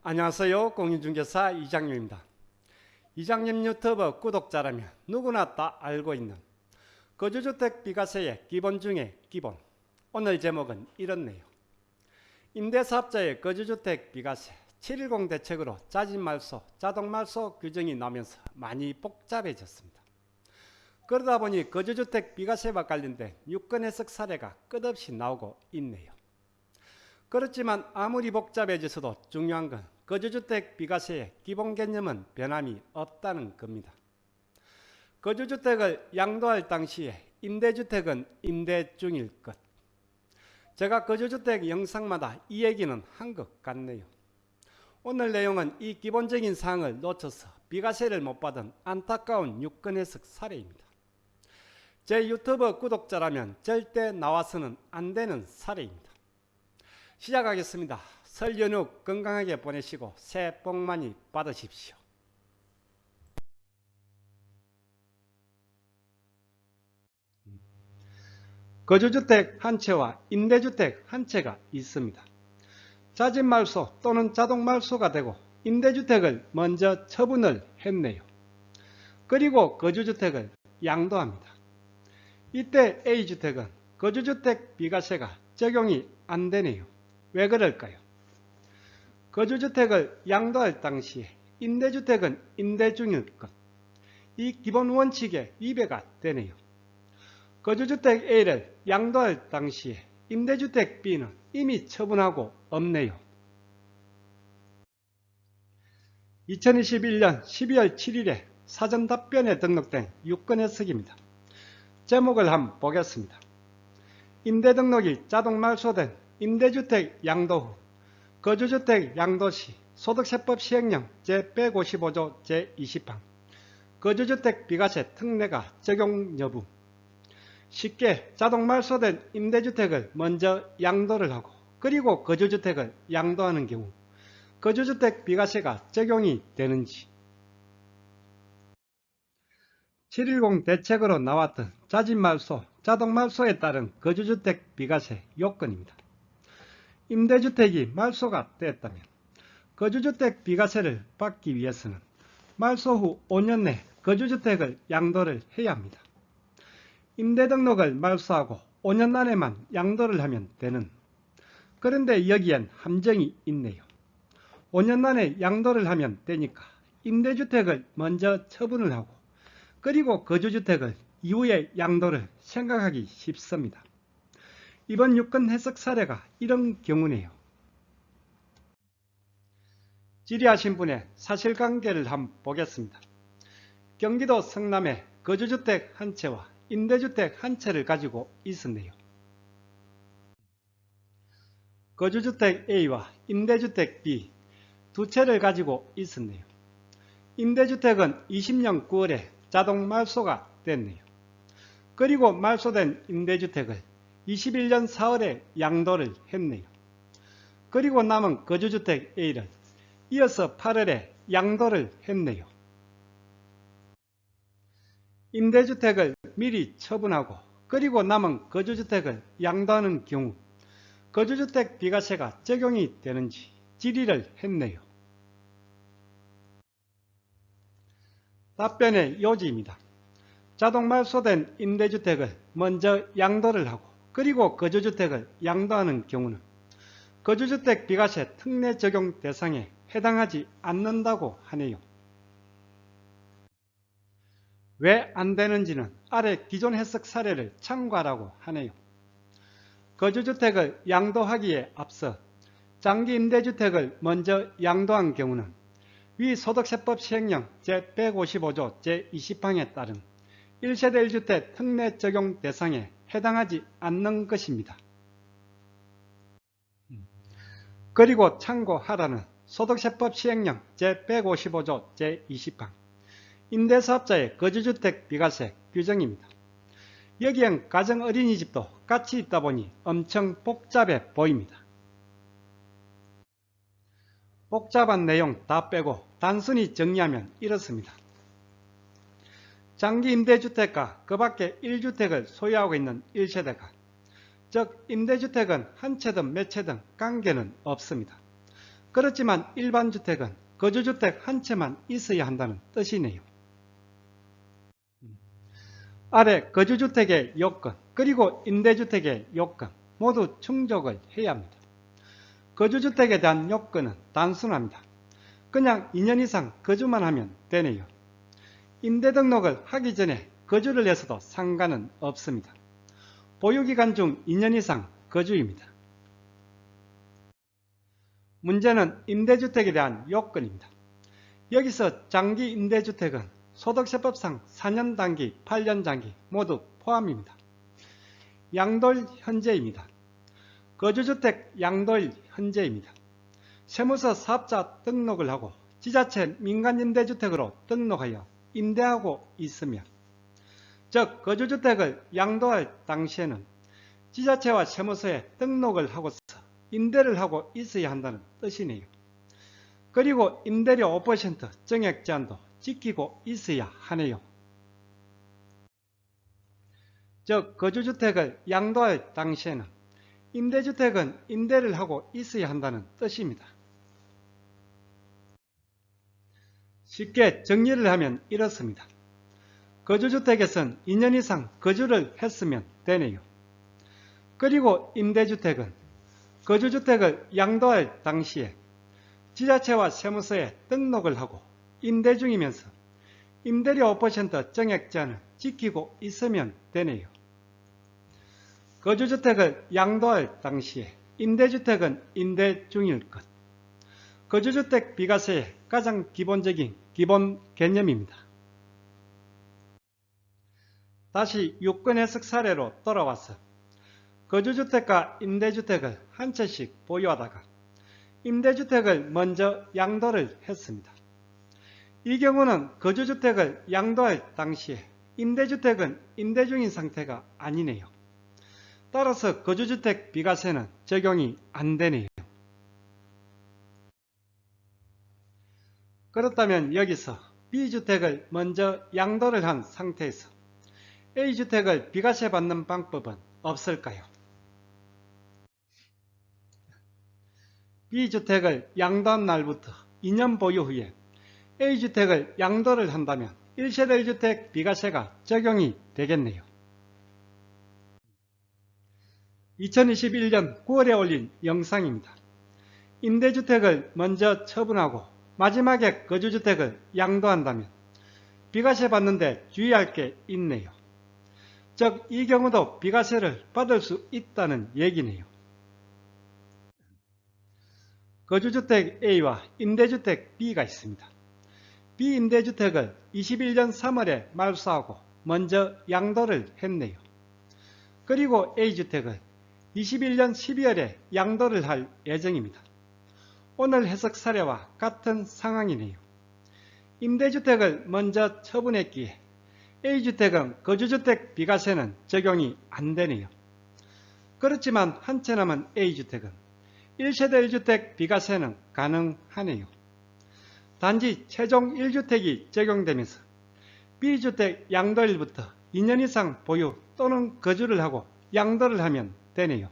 안녕하세요. 공인중개사 이장님입니다. 이장님 유튜브 구독자라면 누구나 다 알고 있는 거주주택 비과세의 기본 중에 기본. 오늘 제목은 이렇네요. 임대사업자의 거주주택 비과세 710 대책으로 자진말소, 자동말소 규정이 나오면서 많이 복잡해졌습니다. 그러다 보니 거주주택 비과세와 관련된 유권 해석 사례가 끝없이 나오고 있네요. 그렇지만 아무리 복잡해져서도 중요한 건 거주주택 비과세의 기본 개념은 변함이 없다는 겁니다. 거주주택을 양도할 당시에 임대주택은 임대 중일 것. 제가 거주주택 영상마다 이 얘기는 한 것 같네요. 오늘 내용은 이 기본적인 사항을 놓쳐서 비과세를 못 받은 안타까운 유권 해석 사례입니다. 제 유튜브 구독자라면 절대 나와서는 안 되는 사례입니다. 시작하겠습니다. 설 연휴 건강하게 보내시고 새해 복 많이 받으십시오. 거주주택 한 채와 임대주택 한 채가 있습니다. 자진말소 또는 자동말소가 되고 임대주택을 먼저 처분을 했네요. 그리고 거주주택을 양도합니다. 이때 A주택은 거주주택 비과세가 적용이 안 되네요. 왜 그럴까요? 거주주택을 양도할 당시에 임대주택은 임대 중일 것. 이 기본 원칙에 위배가 되네요. 거주주택 A를 양도할 당시에 임대주택 B는 이미 처분하고 없네요. 2021년 12월 7일에 사전답변에 등록된 유권해석입니다. 제목을 한번 보겠습니다. 임대등록이 자동말소된 임대주택 양도 후 거주주택 양도 시 소득세법 시행령 제155조 제20항 거주주택 비과세 특례가 적용 여부. 쉽게 자동말소된 임대주택을 먼저 양도를 하고 그리고 거주주택을 양도하는 경우 거주주택 비과세가 적용이 되는지. 710 대책으로 나왔던 자진말소, 자동말소에 따른 거주주택 비과세 요건입니다. 임대주택이 말소가 됐다면 거주주택 비과세를 받기 위해서는 말소 후 5년 내 거주주택을 양도를 해야 합니다. 임대등록을 말소하고 5년 안에만 양도를 하면 되는. 그런데 여기엔 함정이 있네요. 5년 안에 양도를 하면 되니까 임대주택을 먼저 처분을 하고 그리고 거주주택을 이후에 양도를 생각하기 쉽습니다. 이번 유권 해석 사례가 이런 경우네요. 질의하신 분의 사실관계를 한번 보겠습니다. 경기도 성남에 거주주택 한 채와 임대주택 한 채를 가지고 있었네요. 거주주택 A와 임대주택 B 두 채를 가지고 있었네요. 임대주택은 20년 9월에 자동 말소가 됐네요. 그리고 말소된 임대주택을 21년 4월에 양도를 했네요. 그리고 남은 거주주택 A를 이어서 8월에 양도를 했네요. 임대주택을 미리 처분하고 그리고 남은 거주주택을 양도하는 경우 거주주택 비과세가 적용이 되는지 질의를 했네요. 답변의 요지입니다. 자동 말소된 임대주택을 먼저 양도를 하고 그리고 거주주택을 양도하는 경우는 거주주택 비과세 특례 적용 대상에 해당하지 않는다고 하네요. 왜 안 되는지는 아래 기존 해석 사례를 참고하라고 하네요. 거주주택을 양도하기에 앞서 장기 임대주택을 먼저 양도한 경우는 위 소득세법 시행령 제155조 제20항에 따른 1세대 1주택 특례 적용 대상에 해당하지 않는 것입니다. 그리고 참고하라는 소득세법 시행령 제155조 제20항 임대사업자의 거주주택 비과세 규정입니다. 여기엔 가정어린이집도 같이 있다 보니 엄청 복잡해 보입니다. 복잡한 내용 다 빼고 단순히 정리하면 이렇습니다. 장기 임대주택과 그 밖에 1주택을 소유하고 있는 1세대가 즉 임대주택은 한 채든 몇 채든 관계는 없습니다. 그렇지만 일반 주택은 거주주택 한 채만 있어야 한다는 뜻이네요. 아래 거주주택의 요건 그리고 임대주택의 요건 모두 충족을 해야 합니다. 거주주택에 대한 요건은 단순합니다. 그냥 2년 이상 거주만 하면 되네요. 임대 등록을 하기 전에 거주를 해서도 상관은 없습니다. 보유기간 중 2년 이상 거주입니다. 문제는 임대주택에 대한 요건입니다. 여기서 장기 임대주택은 소득세법상 4년 단기, 8년 장기 모두 포함입니다. 양도일 현재입니다. 거주주택 양도일 현재입니다. 세무서 사업자 등록을 하고 지자체 민간임대주택으로 등록하여 임대하고 있으며, 즉 거주주택을 양도할 당시에는 지자체와 세무서에 등록을 하고서 임대를 하고 있어야 한다는 뜻이네요. 그리고 임대료 5% 정액 제한도 지키고 있어야 하네요. 즉 거주주택을 양도할 당시에는 임대주택은 임대를 하고 있어야 한다는 뜻입니다. 쉽게 정리를 하면 이렇습니다. 거주주택에선 2년 이상 거주를 했으면 되네요. 그리고 임대주택은 거주주택을 양도할 당시에 지자체와 세무서에 등록을 하고 임대 중이면서 임대료 5% 정액 제한을 지키고 있으면 되네요. 거주주택을 양도할 당시에 임대주택은 임대 중일 것. 거주주택 비과세의 가장 기본적인 기본 개념입니다. 다시 요건 해석 사례로 돌아와서 거주주택과 임대주택을 한 채씩 보유하다가 임대주택을 먼저 양도를 했습니다. 이 경우는 거주주택을 양도할 당시에 임대주택은 임대 중인 상태가 아니네요. 따라서 거주주택 비과세는 적용이 안 되네요. 그렇다면 여기서 B주택을 먼저 양도를 한 상태에서 A주택을 비과세 받는 방법은 없을까요? B주택을 양도한 날부터 2년 보유 후에 A주택을 양도를 한다면 1세대 1주택 비과세가 적용이 되겠네요. 2021년 9월에 올린 영상입니다. 임대주택을 먼저 처분하고 마지막에 거주주택을 양도한다면 비과세 받는데 주의할 게 있네요. 즉, 이 경우도 비과세를 받을 수 있다는 얘기네요. 거주주택 A와 임대주택 B가 있습니다. B 임대주택을 21년 3월에 말소하고 먼저 양도를 했네요. 그리고 A주택을 21년 12월에 양도를 할 예정입니다. 오늘 해석 사례와 같은 상황이네요. 임대주택을 먼저 처분했기에 A주택은 거주주택 비과세는 적용이 안 되네요. 그렇지만 한 채 남은 A주택은 1세대 1주택 비과세는 가능하네요. 단지 최종 1주택이 적용되면서 B주택 양도일부터 2년 이상 보유 또는 거주를 하고 양도를 하면 되네요.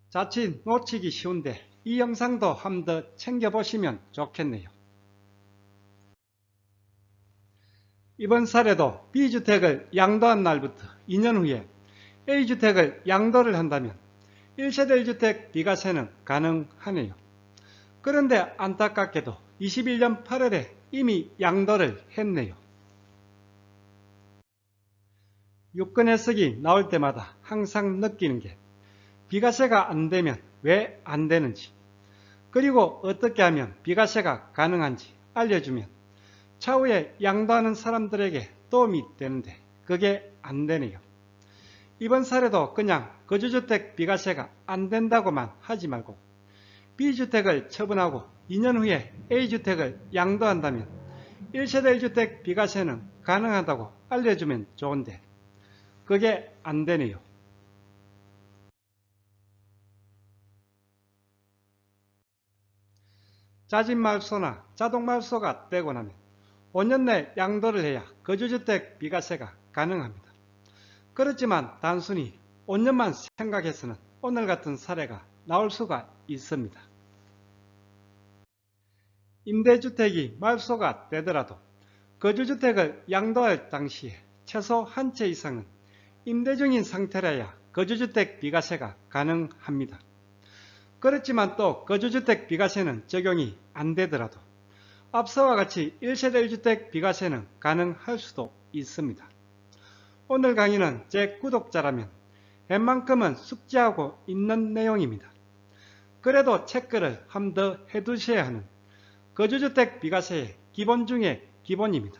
자칫 놓치기 쉬운데 이 영상도 한 번 더 챙겨보시면 좋겠네요. 이번 사례도 B주택을 양도한 날부터 2년 후에 A주택을 양도를 한다면 1세대 1주택 비과세는 가능하네요. 그런데 안타깝게도 21년 8월에 이미 양도를 했네요. 요건 해석이 나올 때마다 항상 느끼는 게 비과세가 안 되면 왜 안 되는지, 그리고 어떻게 하면 비과세가 가능한지 알려주면 차후에 양도하는 사람들에게 도움이 되는데 그게 안 되네요. 이번 사례도 그냥 거주주택 비과세가 안 된다고만 하지 말고 B주택을 처분하고 2년 후에 A주택을 양도한다면 1세대 1주택 비과세는 가능하다고 알려주면 좋은데 그게 안 되네요. 자진말소나 자동말소가 되고 나면 5년 내 양도를 해야 거주주택 비과세가 가능합니다. 그렇지만 단순히 5년만 생각해서는 오늘 같은 사례가 나올 수가 있습니다. 임대주택이 말소가 되더라도 거주주택을 양도할 당시에 최소 한 채 이상은 임대 중인 상태라야 거주주택 비과세가 가능합니다. 그렇지만 또 거주주택 비과세는 적용이 안 되더라도 앞서와 같이 1세대 1주택 비과세는 가능할 수도 있습니다. 오늘 강의는 제 구독자라면 웬만큼은 숙지하고 있는 내용입니다. 그래도 체크를 한 더 해두셔야 하는 거주주택 비과세의 기본 중의 기본입니다.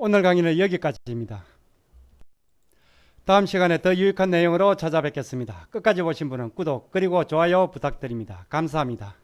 오늘 강의는 여기까지입니다. 다음 시간에 더 유익한 내용으로 찾아뵙겠습니다. 끝까지 보신 분은 구독 그리고 좋아요 부탁드립니다. 감사합니다.